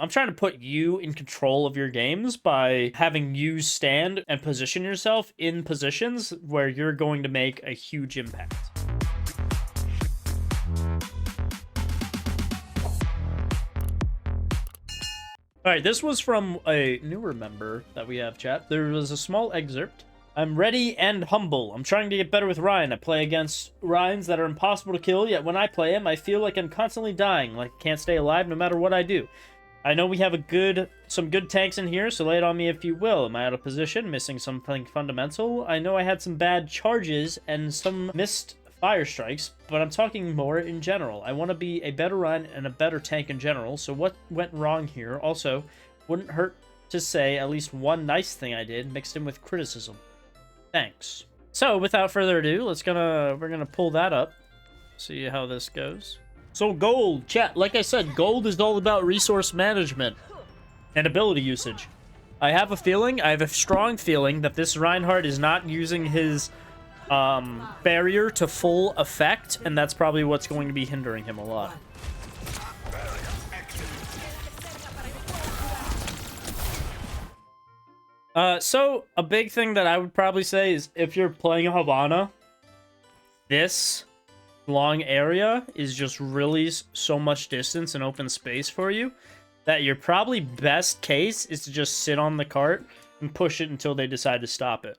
I'm trying to put you in control of your games by having you stand and position yourself in positions where you're going to make a huge impact. All right, this was from a newer member that we have, chat. There was a small excerpt. I'm ready and humble. I'm trying to get better with Ryan. I play against Ryans that are impossible to kill, yet when I play him, I feel like I'm constantly dying, like I can't stay alive no matter what I do. I know we have some good tanks in here, so lay it on me if you will. Am I out of position? Missing something fundamental? I know I had some bad charges and some missed fire strikes, but I'm talking more in general. I want to be a better Ryan and a better tank in general, so what went wrong here? Also, wouldn't hurt to say at least one nice thing I did, mixed in with criticism. Thanks. So, without further ado, we're gonna pull that up, see how this goes. So, gold, chat. Like I said, gold is all about resource management and ability usage. I have a strong feeling that this Reinhardt is not using his barrier to full effect, and that's probably what's going to be hindering him a lot. So a big thing that I would probably say is if you're playing a Havana, this long area is just really so much distance and open space for you that your probably best case is to just sit on the cart and push it until they decide to stop it.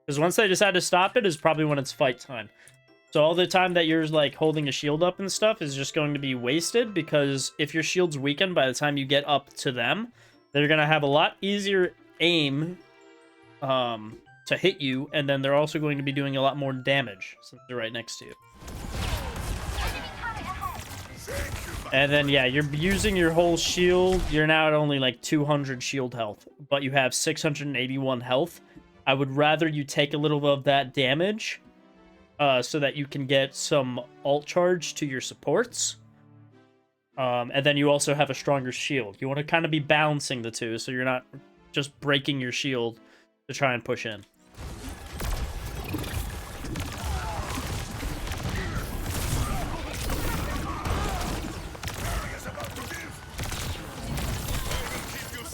Because once they decide to stop it is probably when it's fight time. So all the time that you're like holding a shield up and stuff is just going to be wasted, because if your shield's weakened by the time you get up to them, they're going to have a lot easier aim to hit you, and then they're also going to be doing a lot more damage since they're right next to you. And then, yeah, you're using your whole shield. You're now at only like 200 shield health, but you have 681 health. I would rather you take a little of that damage so that you can get some ult charge to your supports. And then you also have a stronger shield. You want to kind of be balancing the two so you're not just breaking your shield to try and push in.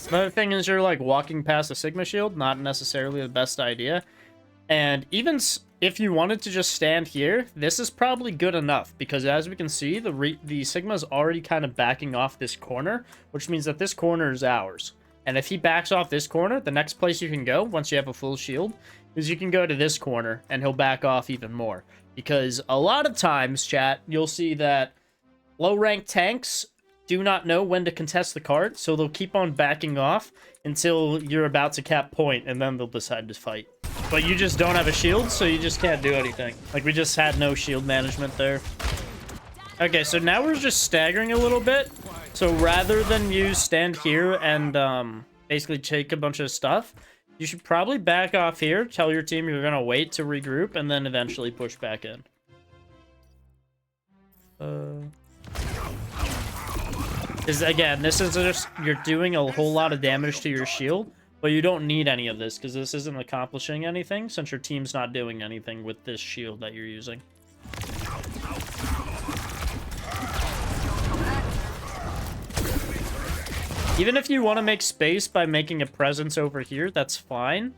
Another thing is you're like walking past a Sigma shield, not necessarily the best idea. And even if you wanted to just stand here, this is probably good enough, because as we can see, the Sigma is already kind of backing off this corner, which means that this corner is ours. And if he backs off this corner, the next place you can go, once you have a full shield, is you can go to this corner, and he'll back off even more. Because a lot of times, chat, you'll see that low-ranked tanks do not know when to contest the cart, so they'll keep on backing off until you're about to cap point, and then they'll decide to fight. But you just don't have a shield, so you just can't do anything. Like, we just had no shield management there. Okay, so now we're just staggering a little bit. So rather than you stand here and basically take a bunch of stuff, you should probably back off here, tell your team you're gonna wait to regroup, and then eventually push back in. Because again, this is just, you're doing a whole lot of damage to your shield, but you don't need any of this because this isn't accomplishing anything since your team's not doing anything with this shield that you're using. Even if you want to make space by making a presence over here, that's fine.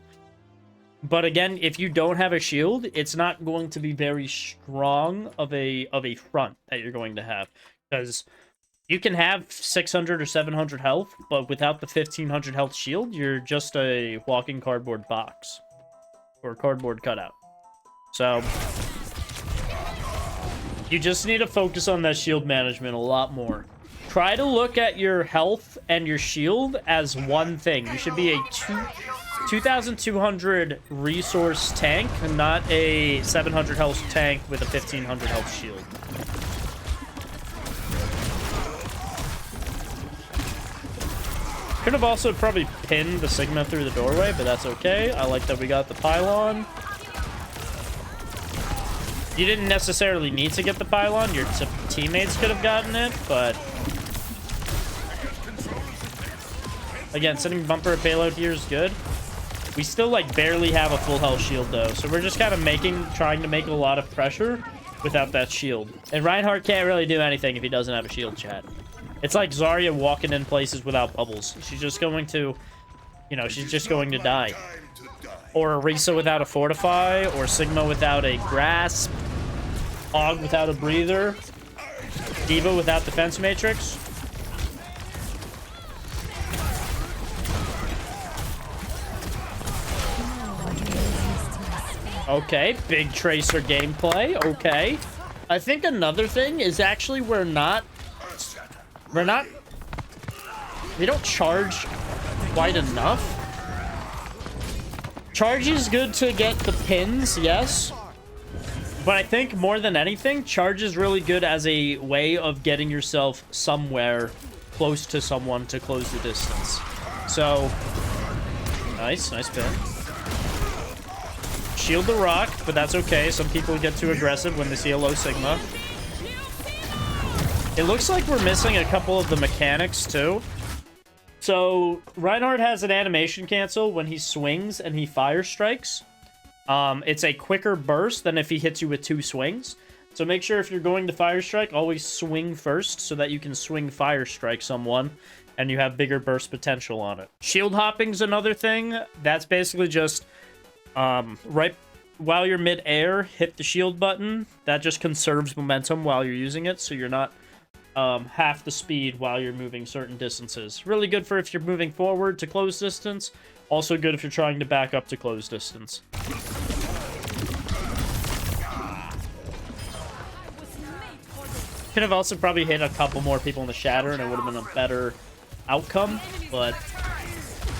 But again, if you don't have a shield, it's not going to be very strong of a front that you're going to have. Because you can have 600 or 700 health, but without the 1500 health shield, you're just a walking cardboard box. Or cardboard cutout. So you just need to focus on that shield management a lot more. Try to look at your health and your shield as one thing. You should be a 2,200 resource tank, and not a 700 health tank with a 1,500 health shield. Could have also probably pinned the Sigma through the doorway, but that's okay. I like that we got the pylon. You didn't necessarily need to get the pylon. Your teammates could have gotten it, but again, sending bumper payload here is good. We still like barely have a full health shield though, so we're just kind of trying to make a lot of pressure without that shield. And Reinhardt can't really do anything if he doesn't have a shield, chat. It's like Zarya walking in places without bubbles. She's just going to, you know, she's just going to die. Or Orisa without a Fortify, or Sigma without a Grasp, Og without a Breather, D.Va without Defense Matrix. Okay, big Tracer gameplay, okay. I think another thing is actually we don't charge quite enough. Charge is good to get the pins, yes. But I think more than anything, charge is really good as a way of getting yourself somewhere close to someone to close the distance. So, nice pin. Shield the rock, but that's okay. Some people get too aggressive when they see a low Sigma. It looks like we're missing a couple of the mechanics too. So Reinhardt has an animation cancel when he swings and he fire strikes. It's a quicker burst than if he hits you with 2 swings. So make sure if you're going to fire strike, always swing first so that you can swing fire strike someone and you have bigger burst potential on it. Shield hopping's another thing. That's basically just right while you're mid-air, hit the shield button. That just conserves momentum while you're using it, so you're not half the speed while you're moving certain distances. Really good for if you're moving forward to close distance. Also good if you're trying to back up to close distance. Could have also probably hit a couple more people in the shatter and it would have been a better outcome, but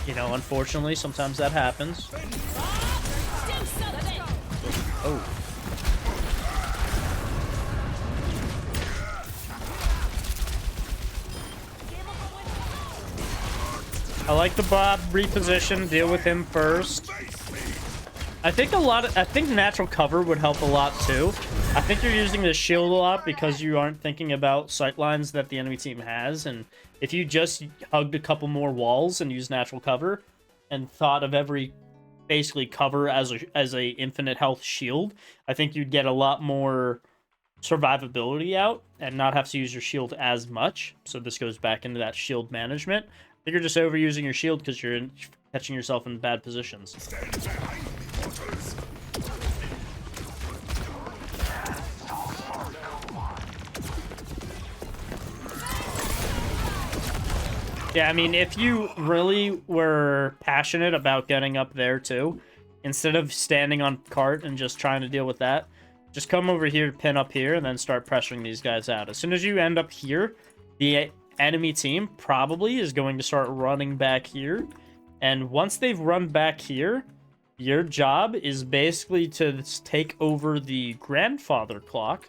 you know, unfortunately, sometimes that happens. Oh. I like the Bob reposition, deal with him first. I think natural cover would help a lot too. I think you're using the shield a lot because you aren't thinking about sightlines that the enemy team has, and if you just hugged a couple more walls and used natural cover and thought of every basically cover as a infinite health shield, I think you'd get a lot more survivability out and not have to use your shield as much. So this goes back into that shield management. I think you're just overusing your shield because you're catching yourself in bad positions. Yeah, I mean, if you really were passionate about getting up there too, instead of standing on cart and just trying to deal with that, just come over here, pin up here, and then start pressuring these guys out. As soon as you end up here, the enemy team probably is going to start running back here. And once they've run back here, your job is basically to take over the grandfather clock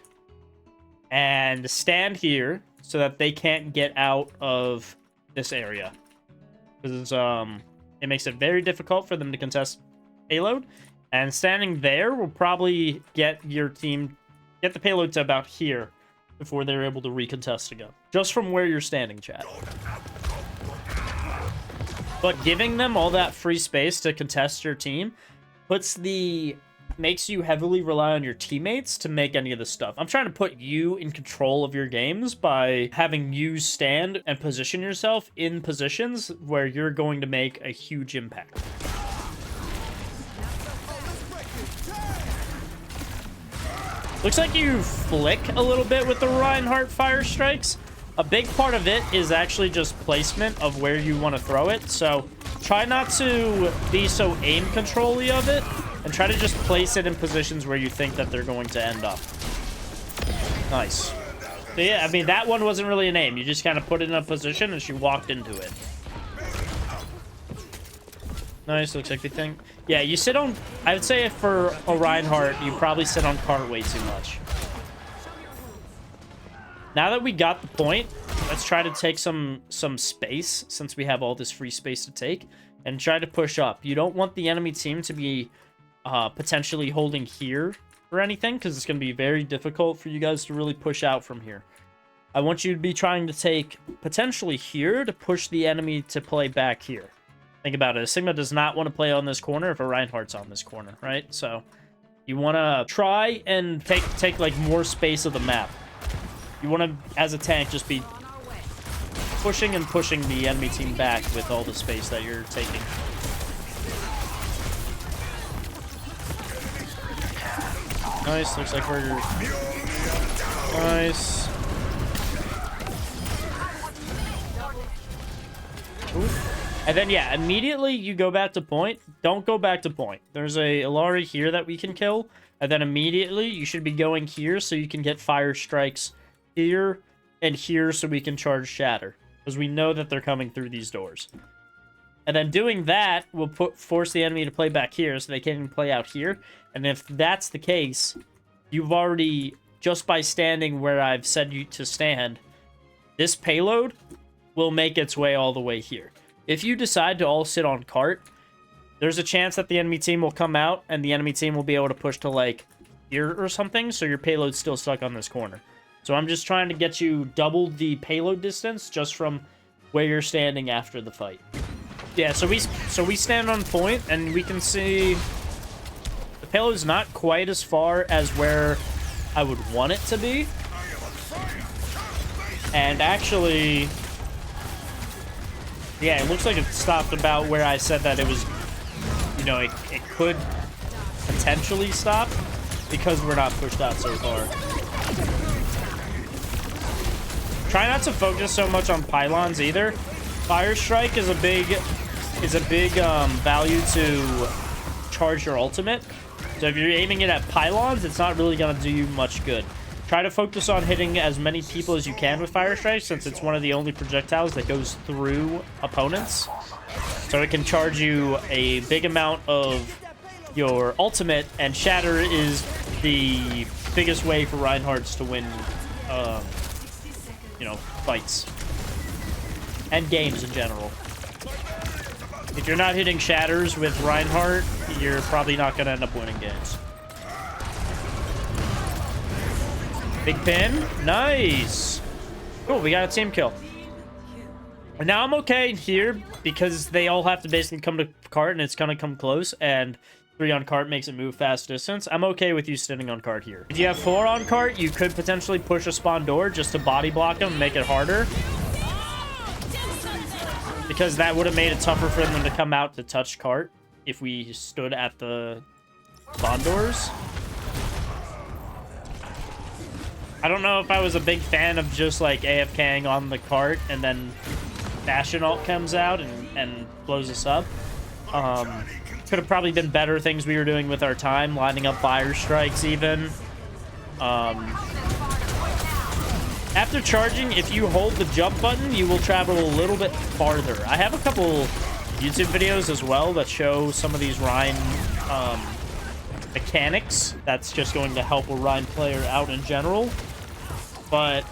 and stand here so that they can't get out of this area, because it makes it very difficult for them to contest payload, and standing there will probably get the payload to about here before they're able to recontest again, just from where you're standing, chat. But giving them all that free space to contest your team makes you heavily rely on your teammates to make any of this stuff. I'm trying to put you in control of your games by having you stand and position yourself in positions where you're going to make a huge impact. Looks like you flick a little bit with the Reinhardt fire strikes. A big part of it is actually just placement of where you want to throw it. So try not to be so aim control-y of it, and try to just place it in positions where you think that they're going to end up. Nice. So yeah, I mean, that one wasn't really an aim. You just kind of put it in a position and she walked into it. Nice, looks like they think... Yeah, you sit on... I would say for a Reinhardt, you probably sit on cart way too much. Now that we got the point, let's try to take some space, since we have all this free space to take, and try to push up. You don't want the enemy team to be potentially holding here or anything, because it's going to be very difficult for you guys to really push out from here. I want you to be trying to take potentially here to push the enemy to play back here. Think about it. A Sigma does not want to play on this corner if a Reinhardt's on this corner, right? So you want to try and take like more space of the map. You want to, as a tank, just be pushing and pushing the enemy team back with all the space that you're taking. Nice, looks like we're... Nice. Ooh. And then, yeah, immediately you go back to point. Don't go back to point. There's a Illari here that we can kill. And then immediately you should be going here so you can get fire strikes here and here so we can charge Shatter. Because we know that they're coming through these doors. And then doing that will force the enemy to play back here so they can't even play out here. And if that's the case, you've already, just by standing where I've said you to stand, this payload will make its way all the way here. If you decide to all sit on cart, there's a chance that the enemy team will come out and the enemy team will be able to push to like here or something, so your payload's still stuck on this corner. So I'm just trying to get you double the payload distance just from where you're standing after the fight. Yeah, so we stand on point and we can see the payload's not quite as far as where I would want it to be. And actually, yeah, it looks like it stopped about where I said that it was, you know, it could potentially stop because we're not pushed out so far. Try not to focus so much on pylons either. Fire strike is a big value to charge your ultimate. So if you're aiming it at pylons, it's not really gonna do you much good. Try to focus on hitting as many people as you can with fire strike, since it's one of the only projectiles that goes through opponents. So it can charge you a big amount of your ultimate, and Shatter is the biggest way for Reinhardts to win, you know, fights. And games in general. If you're not hitting Shatters with Reinhardt, you're probably not going to end up winning games. Big pin. Nice. Cool, we got a team kill. And now I'm okay here because they all have to basically come to cart and it's going to come close, and 3 on cart makes it move fast distance. I'm okay with you standing on cart here. If you have 4 on cart, you could potentially push a spawn door just to body block them and make it harder, because that would have made it tougher for them to come out to touch cart if we stood at the spawn doors. I don't know if I was a big fan of just like AFKing on the cart and then Bastion ult comes out and blows us up. Could have probably been better things we were doing with our time, lining up fire strikes even. After charging, if you hold the jump button, you will travel a little bit farther. I have a couple YouTube videos as well that show some of these Rein mechanics. That's just going to help a Rein player out in general. But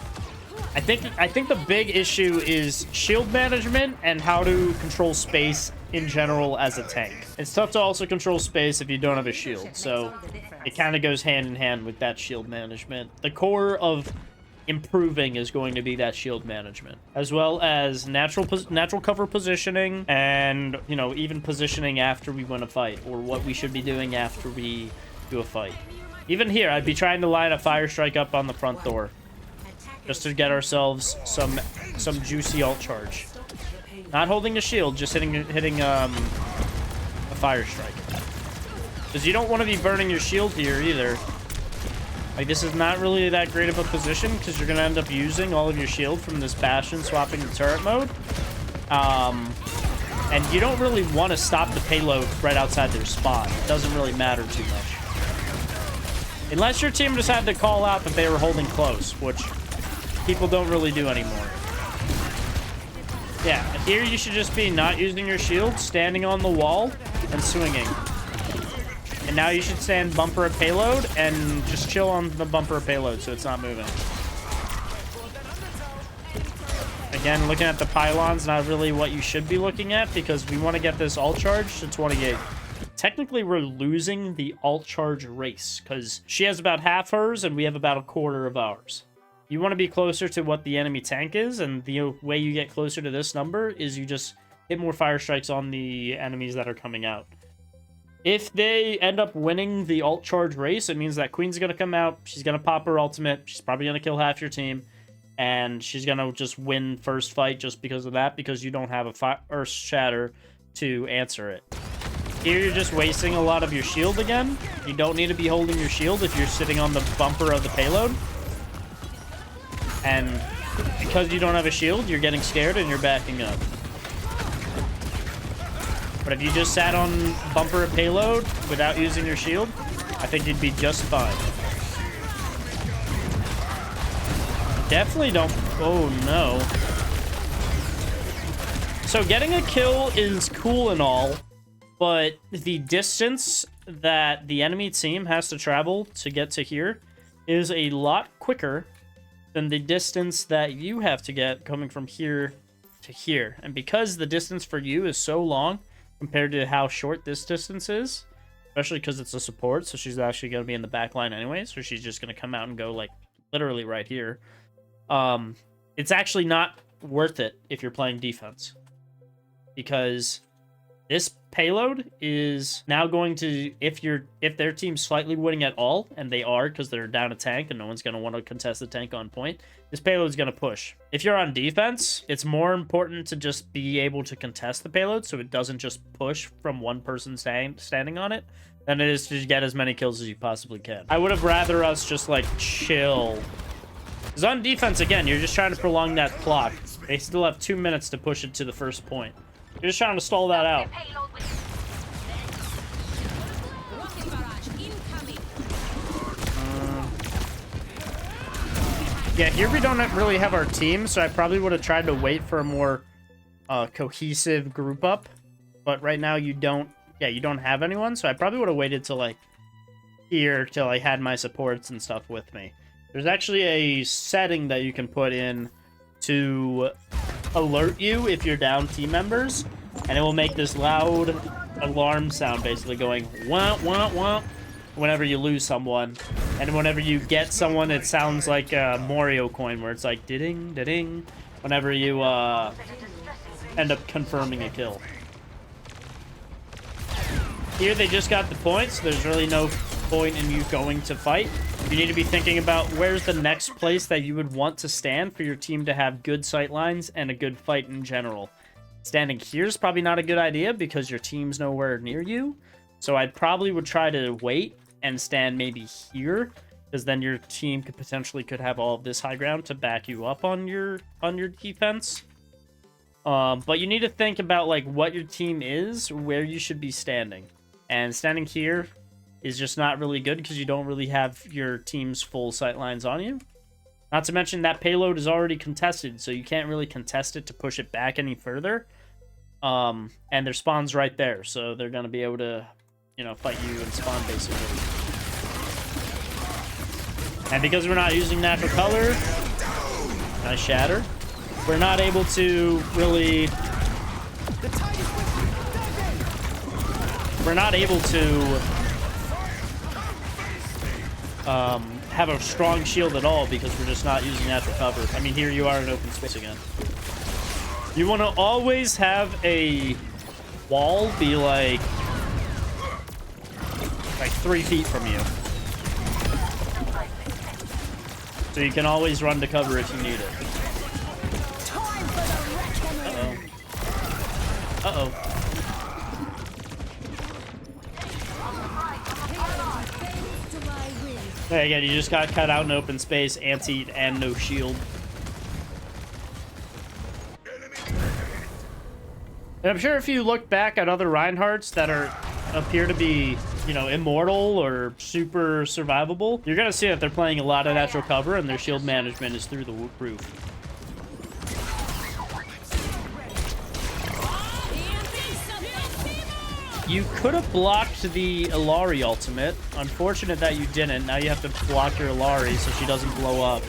I think the big issue is shield management and how to control space in general as a tank. It's tough to also control space if you don't have a shield, so it kind of goes hand in hand with that shield management. The core of improving is going to be that shield management, as well as natural cover positioning, and, you know, even positioning after we win a fight, or what we should be doing after we do a fight. Even here, I'd be trying to line a fire strike up on the front door, just to get ourselves some juicy ult charge. Not holding a shield, just hitting a fire strike, because you don't want to be burning your shield here either. Like, this is not really that great of a position because you're going to end up using all of your shield from this Bastion swapping to turret mode. And you don't really want to stop the payload right outside their spawn. It doesn't really matter too much. Unless your team just had to call out that they were holding close, which people don't really do anymore. Yeah, here you should just be not using your shield, standing on the wall, and swinging. And now you should stand bumper of payload and just chill on the bumper of payload so it's not moving. Again, looking at the pylons, not really what you should be looking at, because we want to get this ult charge to 28. Technically, we're losing the ult charge race because she has about half hers and we have about a quarter of ours. You want to be closer to what the enemy tank is, and the way you get closer to this number is you just hit more fire strikes on the enemies that are coming out. If they end up winning the ult charge race, it means that Queen's going to come out. She's going to pop her ultimate. She's probably going to kill half your team. and she's gonna just win first fight just because of that, because you don't have a Earth Shatter to answer it. Here you're just wasting a lot of your shield again. You don't need to be holding your shield if you're sitting on the bumper of the payload. And because you don't have a shield, you're getting scared and you're backing up. But if you just sat on bumper of payload without using your shield, I think you'd be just fine. Definitely don't... Oh, no. So getting a kill is cool and all, but the distance that the enemy team has to travel to get to here is a lot quicker than the distance that you have to get coming from here to here. And because the distance for you is so long compared to how short this distance is, especially because it's a support, so she's actually going to be in the back line anyway, so she's just going to come out and go, like, literally right here. It's actually not worth it if you're playing defense, because this payload is now going to, if their team's slightly winning at all, and they are because they're down a tank and no one's going to want to contest the tank on point, this payload is going to push. If you're on defense, it's more important to just be able to contest the payload so it doesn't just push from one person standing on it, than it is to get as many kills as you possibly can. I would have rather us just, like, chill. Because on defense, again, you're just trying to prolong that clock. They still have 2 minutes to push it to the first point. You're just trying to stall that out. Yeah, here we don't really have our team, so I probably would have tried to wait for a more cohesive group up. But right now you don't have anyone, so I probably would have waited till, like, here till I had my supports and stuff with me. There's actually a setting that you can put in to alert you if you're down team members, and it will make this loud alarm sound, basically going wah wah wah whenever you lose someone, and whenever you get someone, it sounds like a Mario coin where it's like ding ding whenever you end up confirming a kill. Here they just got the points, so there's really no point in you going to fight. You need to be thinking about where's the next place that you would want to stand for your team to have good sight lines and a good fight in general. Standing here is probably not a good idea because your team's nowhere near you. So I probably would try to wait and stand maybe here, because then your team could have all of this high ground to back you up on your defense. But you need to think about, like, what your team is, where you should be standing. And standing here is just not really good because you don't really have your team's full sight lines on you. Not to mention that payload is already contested, so you can't really contest it to push it back any further. And their spawn's right there, so they're going to be able to, you know, fight you and spawn, basically. And because we're not using natural color, nice shatter, we're not able to really... We're not able to have a strong shield at all because we're just not using natural cover. I mean, here you are in open space again. You want to always have a wall be like 3 feet from you, so you can always run to cover if you need it. Uh-oh. There again, you just got cut out in open space, anti and no shield. And I'm sure if you look back at other Reinhardts that appear to be, you know, immortal or super survivable, you're gonna see that they're playing a lot of natural cover and their shield management is through the roof. You could have blocked the Illari ultimate. Unfortunate that you didn't. Now you have to block your Illari so she doesn't blow up.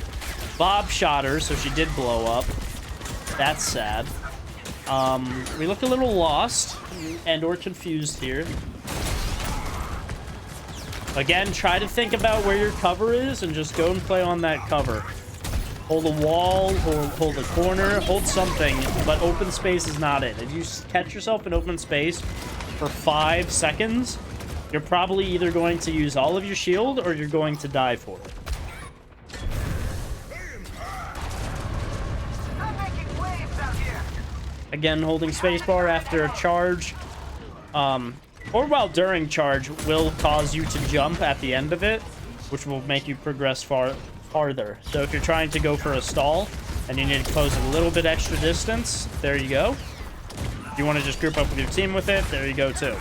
Bob shot her, so she did blow up. That's sad. We look a little lost and or confused here. Again, try to think about where your cover is and just go and play on that cover. Hold a wall, hold a corner, hold something, but open space is not it. If you catch yourself in open space for 5 seconds, you're probably either going to use all of your shield or you're going to die for it. Again, holding spacebar after a charge, or while during charge, will cause you to jump at the end of it, which will make you progress farther. So if you're trying to go for a stall and you need to close a little bit extra distance, there you go. If you want to just group up with your team with it, there you go too.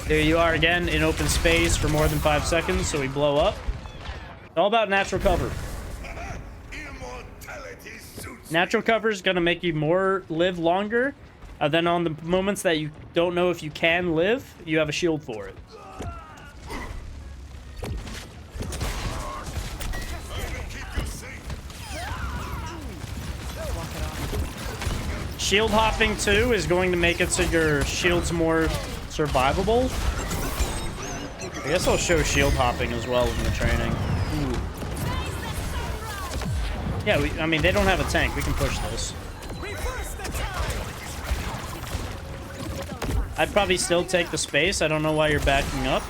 There you are again in open space for more than 5 seconds, so we blow up. It's all about natural cover. Natural cover is going to make you live longer. Then on the moments that you don't know if you can live, you have a shield for it. Shield hopping too is going to make it so your shield's more survivable. I guess I'll show shield hopping as well in the training. Ooh. Yeah, I mean, they don't have a tank. We can push this. I'd probably still take the space. I don't know why you're backing up.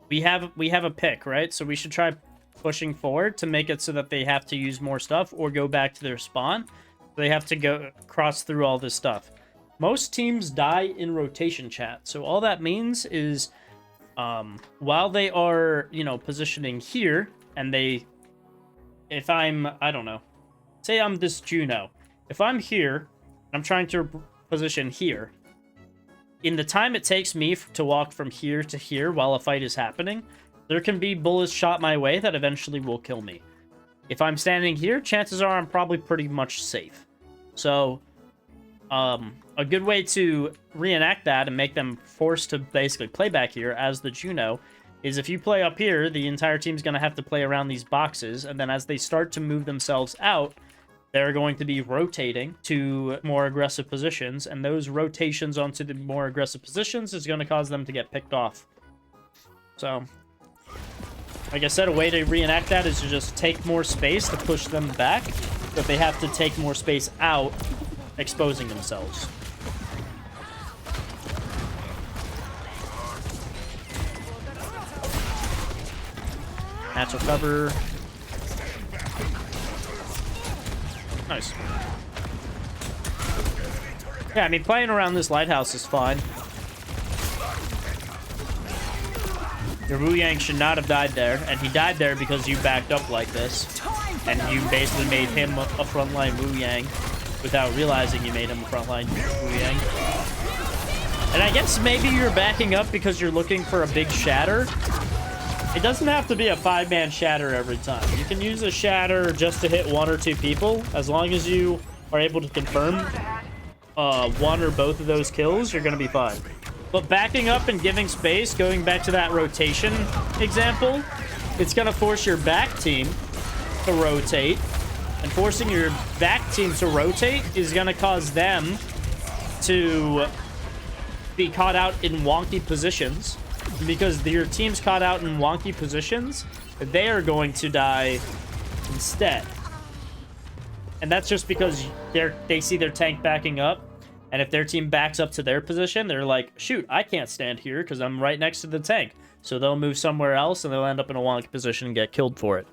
We have a pick, right? So we should try pushing forward to make it so that they have to use more stuff or go back to their spawn. They have to go cross through all this stuff. Most teams die in rotation, chat. So all that means is while they are, you know, positioning here, and if I'm, I don't know, say I'm this Juno. If I'm here, I'm trying to position here. In the time it takes me to walk from here to here while a fight is happening, there can be bullets shot my way that eventually will kill me. If I'm standing here, chances are I'm probably pretty much safe. So, a good way to reenact that and make them forced to basically play back here as the Juno is if you play up here, the entire team's going to have to play around these boxes, and then as they start to move themselves out, they're going to be rotating to more aggressive positions, and those rotations onto the more aggressive positions is going to cause them to get picked off. So, like I said, a way to reenact that is to just take more space to push them back, but they have to take more space out, exposing themselves. Natural cover. Nice. Yeah, I mean, playing around this lighthouse is fine. Your Wu Yang should not have died there, and he died there because you backed up like this. And you basically made him a frontline Wu Yang without realizing you made him a frontline Wu Yang. And I guess maybe you're backing up because you're looking for a big shatter. It doesn't have to be a 5-man shatter every time. You can use a shatter just to hit 1 or 2 people. As long as you are able to confirm 1 or both of those kills, you're going to be fine. But backing up and giving space, going back to that rotation example, it's going to force your back team to rotate. And forcing your back team to rotate is going to cause them to be caught out in wonky positions. Because your team's caught out in wonky positions, they are going to die instead. And that's just because they see their tank backing up. And if their team backs up to their position, they're like, shoot, I can't stand here because I'm right next to the tank. So they'll move somewhere else and they'll end up in a wonky position and get killed for it.